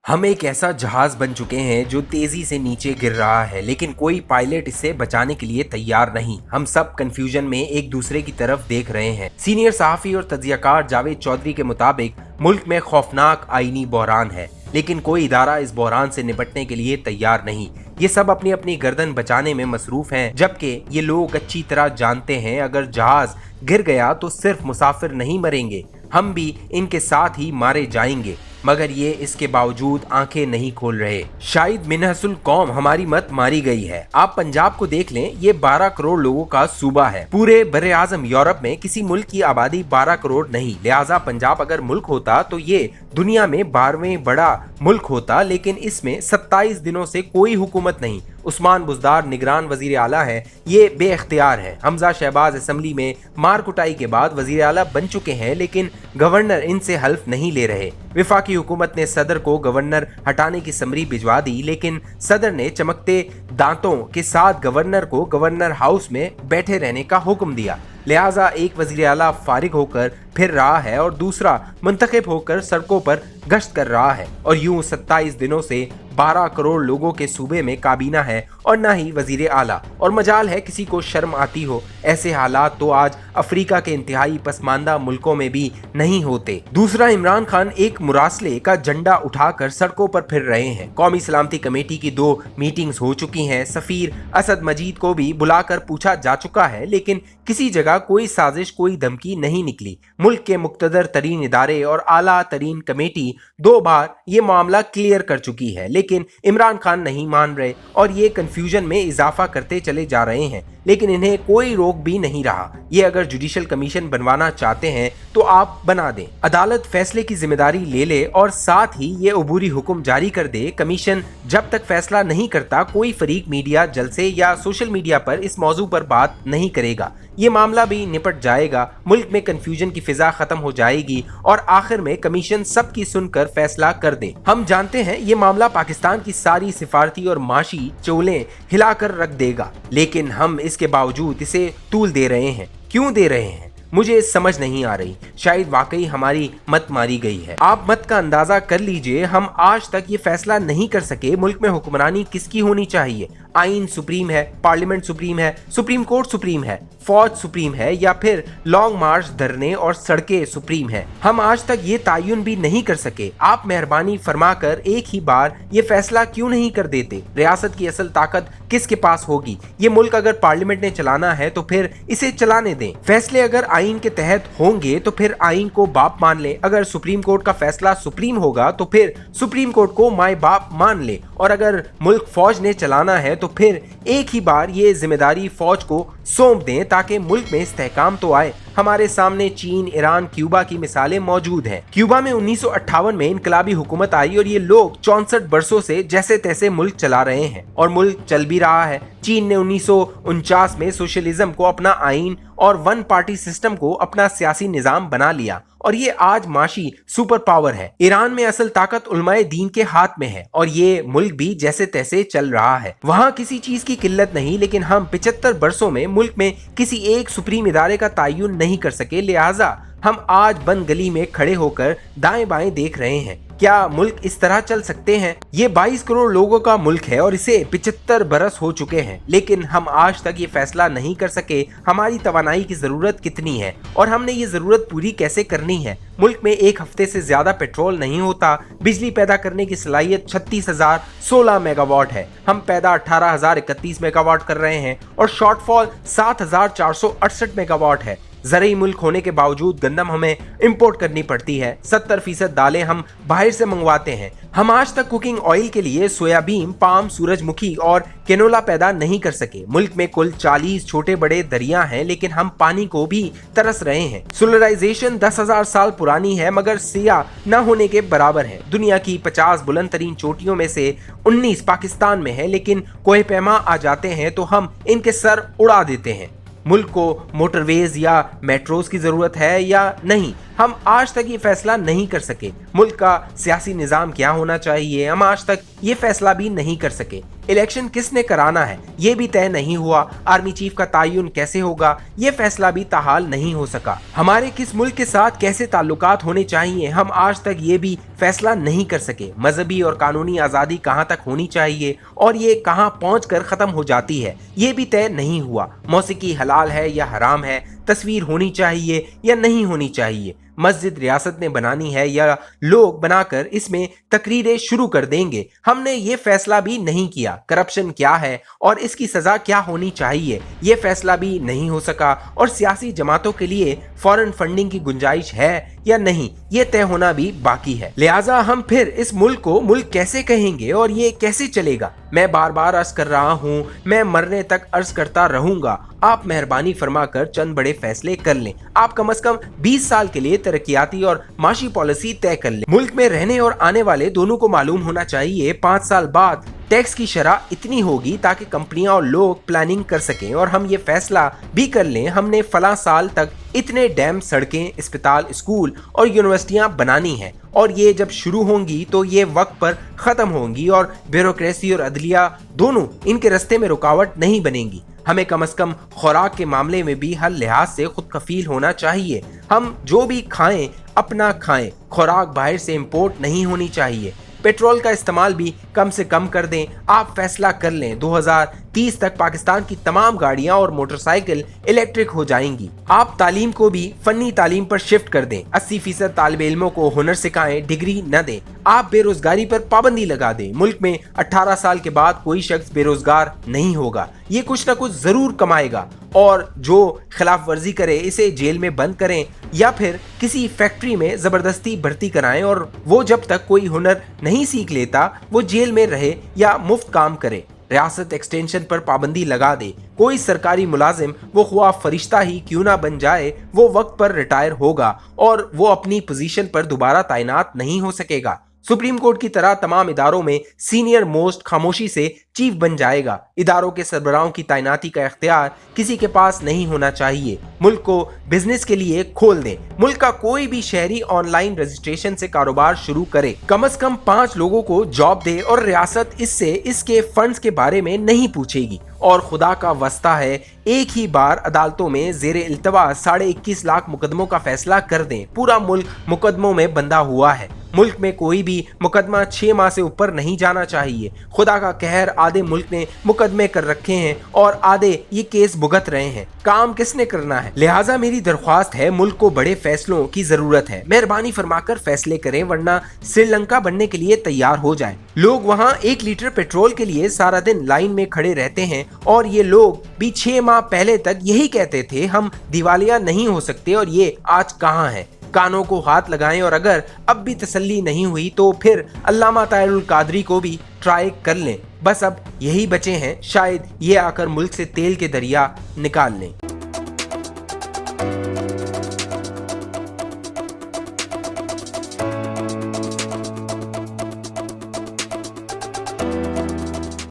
हम एक ऐसा जहाज बन चुके हैं जो तेजी से नीचे गिर रहा है, लेकिन कोई पायलट इसे बचाने के लिए तैयार नहीं। हम सब कंफ्यूजन में एक दूसरे की तरफ देख रहे हैं। सीनियर सहाफी और तज्जियाकार जावेद चौधरी के मुताबिक मुल्क में खौफनाक आईनी बहरान है, लेकिन कोई इदारा इस बहरान से निपटने के लिए तैयार नहीं। ये सब अपनी अपनी गर्दन बचाने में मसरूफ हैं, जबकि ये लोग अच्छी तरह जानते हैं अगर जहाज गिर गया तो सिर्फ मुसाफिर नहीं मरेंगे, हम भी इनके साथ ही मारे जाएंगे। मगर ये इसके बावजूद आंखें नहीं खोल रहे। शायद मिनहसुल कौम हमारी मत मारी गई है। आप पंजाब को देख लें, ये 12 करोड़ लोगों का सूबा है। पूरे बर्रे आज़म यूरोप में किसी मुल्क की आबादी 12 करोड़ नहीं, लिहाजा पंजाब अगर मुल्क होता तो ये दुनिया में 12वें बड़ा मुल्क होता, लेकिन इसमें 27 दिनों से कोई हुकूमत नहीं। उस्मान बुज़दार निगरान वजीर आला है, ये बेइख्तियार है। हमजा शहबाज असेंबली में मार कुटाई के बाद वजीर आला बन चुके हैं, लेकिन गवर्नर इनसे हल्फ नहीं ले रहे। विफाकी हुकूमत ने सदर को गवर्नर हटाने की समरी भिजवा दी, लेकिन सदर ने चमकते दांतों के साथ गवर्नर को गवर्नर हाउस में बैठे रहने का हुक्म दिया। लिहाजा एक वजीर आला फारिग होकर फिर रहा है और दूसरा मुंतखब होकर सड़कों पर गश्त कर रहा है, और यूं 27 दिनों से 12 करोड़ लोगों के सूबे में काबीना है और ना ही वजीर आला। और मजाल है किसी को शर्म आती हो। ऐसे हालात तो आज अफ्रीका के इंतहाई पसमानदा मुल्कों में भी नहीं होते। दूसरा, इमरान खान एक मुरासले का झंडा उठाकर सड़कों पर फिर रहे हैं। कौमी सलामती कमेटी की 2 मीटिंग्स हो चुकी हैं। सफीर असद मजीद को भी बुलाकर पूछा जा चुका है, लेकिन किसी जगह कोई साजिश, कोई धमकी नहीं निकली। मुल्क के मुक्तदर तरीन इदारे और आला तरीन कमेटी 2 बार ये मामला क्लियर कर चुकी है, लेकिन इमरान खान नहीं मान रहे और ये कंफ्यूजन में इजाफा करते चले जा रहे हैं। लेकिन इन्हें कोई रोक भी नहीं रहा। ये अगर जुडिशल कमीशन बनवाना चाहते हैं तो आप बना दें, अदालत फैसले की जिम्मेदारी ले ले और साथ ही ये अबूरी हुक्म जारी कर दे। कमीशन जब तक फैसला नहीं करता, कोई फरीक मीडिया जलसे या सोशल मीडिया पर इस मौजू पर बात नहीं करेगा। ये मामला भी निपट जाएगा, मुल्क में कंफ्यूजन की फिजा खत्म हो जाएगी और आखिर में कमीशन सबकी सुनकर फैसला कर दे। हम जानते हैं ये मामला पाकिस्तान की सारी सिफारती और माशी चोलें हिलाकर रख देगा, लेकिन हम इसके बावजूद इसे तूल दे रहे हैं। क्यों दे रहे हैं मुझे समझ नहीं आ रही। शायद वाकई हमारी मत मारी गई है। आप मत का अंदाजा कर लीजिए, हम आज तक ये फैसला नहीं कर सके मुल्क में हुक्मरानी किसकी होनी चाहिए। आइन सुप्रीम है, पार्लियामेंट सुप्रीम है, सुप्रीम कोर्ट सुप्रीम है, फौज सुप्रीम है, या फिर लॉन्ग मार्च, धरने और सड़कें सुप्रीम है। हम आज तक ये तायुन भी नहीं कर सके। आप मेहरबानी फरमाकर एक ही बार ये फैसला क्यों नहीं कर देते? रियासत की असल ताकत किसके पास होगी? ये मुल्क अगर पार्लियामेंट ने चलाना है तो फिर इसे चलाने दें। फैसले अगर आइन के तहत होंगे तो फिर आइन को बाप मान ले। अगर सुप्रीम कोर्ट का फैसला सुप्रीम होगा तो फिर सुप्रीम कोर्ट को माए बाप मान ले। और अगर मुल्क फौज ने चलाना है तो फिर एक ही बार ये जिम्मेदारी फौज को सौंप दें, ताकि मुल्क में इस्तेहकाम तो आए। हमारे सामने चीन, ईरान, क्यूबा की मिसालें मौजूद हैं। क्यूबा में 1958 में इनकलाबी हुकूमत आई और ये लोग 64 बरसों से जैसे तैसे मुल्क चला रहे हैं और मुल्क चल भी रहा है। चीन ने 1949 में सोशलिज्म को अपना आइन और 1 पार्टी सिस्टम को अपना सियासी निजाम बना लिया और ये आज माशी सुपर पावर है। ईरान में असल ताकत उलमाए दीन के हाथ में है और ये मुल्क भी जैसे तैसे चल रहा है। वहाँ किसी चीज की किल्लत नहीं, लेकिन हम 75 बरसों में मुल्क में किसी एक सुप्रीम इदारे का तायुन नहीं कर सके। लिहाजा हम आज बंद गली में खड़े होकर दाएं बाएं देख रहे हैं। क्या मुल्क इस तरह चल सकते हैं? ये 22 करोड़ लोगों का मुल्क है और इसे 75 बरस हो चुके हैं, लेकिन हम आज तक ये फैसला नहीं कर सके हमारी तवानाई की जरूरत कितनी है और हमने ये जरूरत पूरी कैसे करनी है। मुल्क में एक हफ्ते से ज्यादा पेट्रोल नहीं होता। बिजली पैदा करने की सलाहियत 36,016 मेगावाट है। हम पैदा 18,031 मेगावाट कर रहे हैं और शॉर्टफॉल 7,468 मेगावाट है। ज़रूरी मुल्क होने के बावजूद गंदम हमें इंपोर्ट करनी पड़ती है। 70% दालें हम बाहर से मंगवाते हैं। हम आज तक कुकिंग ऑयल के लिए सोयाबीन, पाम, सूरजमुखी और केनोला पैदा नहीं कर सके। मुल्क में कुल 40 छोटे बड़े दरिया हैं, लेकिन हम पानी को भी तरस रहे हैं। सोलराइजेशन 10,000 साल पुरानी है, मगर सिया न होने के बराबर है। दुनिया की 50 बुलंद तरीन चोटियों में से 19 पाकिस्तान में है, लेकिन कोहे पैमा आ जाते हैं तो हम इनके सर उड़ा देते हैं। मुल्क को मोटरवेज या मेट्रोज की जरूरत है या नहीं? हम आज तक ये फैसला नहीं कर सके। मुल्क का सियासी निजाम क्या होना चाहिए, हम आज तक ये फैसला भी नहीं कर सके। इलेक्शन किसने कराना है ये भी तय नहीं हुआ। आर्मी चीफ का तायुन कैसे होगा ये फैसला भी ताहाल नहीं हो सका। हमारे किस मुल्क के साथ कैसे ताल्लुकात होने चाहिए हम आज तक ये भी फैसला नहीं कर सके। मजहबी और कानूनी आज़ादी कहाँ तक होनी चाहिए और ये कहाँ पहुँचकर ख़त्म हो जाती है ये भी तय नहीं हुआ। मौसीकी हलाल है या हराम है, तस्वीर होनी चाहिए या नहीं होनी चाहिए, मस्जिद रियासत ने बनानी है या लोग बनाकर इसमें तकरीरें शुरू कर देंगे, हमने ये फैसला भी नहीं किया। करप्शन क्या है और इसकी सजा क्या होनी चाहिए ये फैसला भी नहीं हो सका। और सियासी जमातों के लिए फॉरेन फंडिंग की गुंजाइश है या नहीं ये तय होना भी बाकी है। लिहाजा हम फिर इस मुल्क को मुल्क कैसे कहेंगे और ये कैसे चलेगा। मैं बार बार अर्ज कर रहा हूँ, मैं मरने तक अर्ज करता रहूंगा, आप मेहरबानी फरमाकर चंद बड़े फैसले कर लें। आप कम से कम 20 साल के लिए तरक्याती और माशी पॉलिसी तय कर लें। मुल्क में रहने और आने वाले दोनों को मालूम होना चाहिए 5 साल बाद टैक्स की शरह इतनी होगी ताकि कंपनियां और लोग प्लानिंग कर सकें और हम ये फैसला भी कर लें हमने फला साल तक इतने डैम, सड़कें, अस्पताल, स्कूल और यूनिवर्सिटियां बनानी हैं और ये जब शुरू होंगी तो ये वक्त पर ख़त्म होंगी और ब्यूरोक्रेसी और अदलिया दोनों इनके रास्ते में रुकावट नहीं बनेंगी। हमें कम से कम खुराक के मामले में भी हर लिहाज से खुद कफील होना चाहिए। हम जो भी खाएं अपना खाएं, खुराक बाहर से इंपोर्ट नहीं होनी चाहिए। पेट्रोल का इस्तेमाल भी कम से कम कर दें। आप फैसला कर लें 2030 तक पाकिस्तान की तमाम गाड़ियां और मोटरसाइकिल इलेक्ट्रिक हो जाएंगी। आप तालीम को भी फनी तालीम पर शिफ्ट कर दें। 80% तालिब इल्मों को हुनर सिखाएं, डिग्री न दें। आप बेरोजगारी पर पाबंदी लगा दें। मुल्क में 18 साल के बाद कोई शख्स बेरोजगार नहीं होगा, ये कुछ न कुछ जरूर कमाएगा और जो खिलाफ वर्जी करे इसे जेल में बंद करें या फिर किसी फैक्ट्री में जबरदस्ती भर्ती कराएं और वो जब तक कोई हुनर नहीं सीख लेता वो जेल में रहे या मुफ्त काम करे। रियासत एक्सटेंशन पर पाबंदी लगा दे। कोई सरकारी मुलाजिम वो ख्वाह फरिश्ता ही क्यों ना बन जाए वो वक्त पर रिटायर होगा और वो अपनी पोजीशन पर दोबारा तैनात नहीं हो सकेगा। सुप्रीम कोर्ट की तरह तमाम इदारों में सीनियर मोस्ट खामोशी से चीफ बन जाएगा। इदारों के सरबराहों की तैनाती का इख्तियार किसी के पास नहीं होना चाहिए। मुल्क को बिजनेस के लिए खोल दें। मुल्क का कोई भी शहरी ऑनलाइन रजिस्ट्रेशन से कारोबार शुरू करे। कम से कम 5 लोगों को जॉब दे और रियासत इससे इसके फंड्स के बारे में नहीं पूछेगी। और खुदा का वस्ता है एक ही बार अदालतों में जेर इल्तवा 21.5 लाख मुकदमों का फैसला कर दें। पूरा मुल्क मुकदमों में बंधा हुआ है। मुल्क में कोई भी मुकदमा 6 माह से ऊपर नहीं जाना चाहिए। खुदा का कहर, आधे मुल्क ने मुकदमे कर रखे हैं और आधे ये केस भुगत रहे हैं। काम किसने करना है? लिहाजा मेरी दरख्वास्त है, मुल्क को बड़े फैसलों की जरूरत है। मेहरबानी फरमाकर फैसले करें वरना श्रीलंका बनने के लिए तैयार हो जाए। लोग वहाँ 1 लीटर पेट्रोल के लिए सारा दिन लाइन में खड़े रहते हैं और ये लोग भी 6 माह पहले तक यही कहते थे हम दिवालिया नहीं हो सकते और ये आज कहाँ है। कानों को हाथ लगाएं और अगर अब भी तसल्ली नहीं हुई तो फिर अल्लामा ताहिरुल कादरी को भी ट्राई कर लें। बस अब यही बचे हैं, शायद ये आकर मुल्क से तेल के दरिया निकाल लें।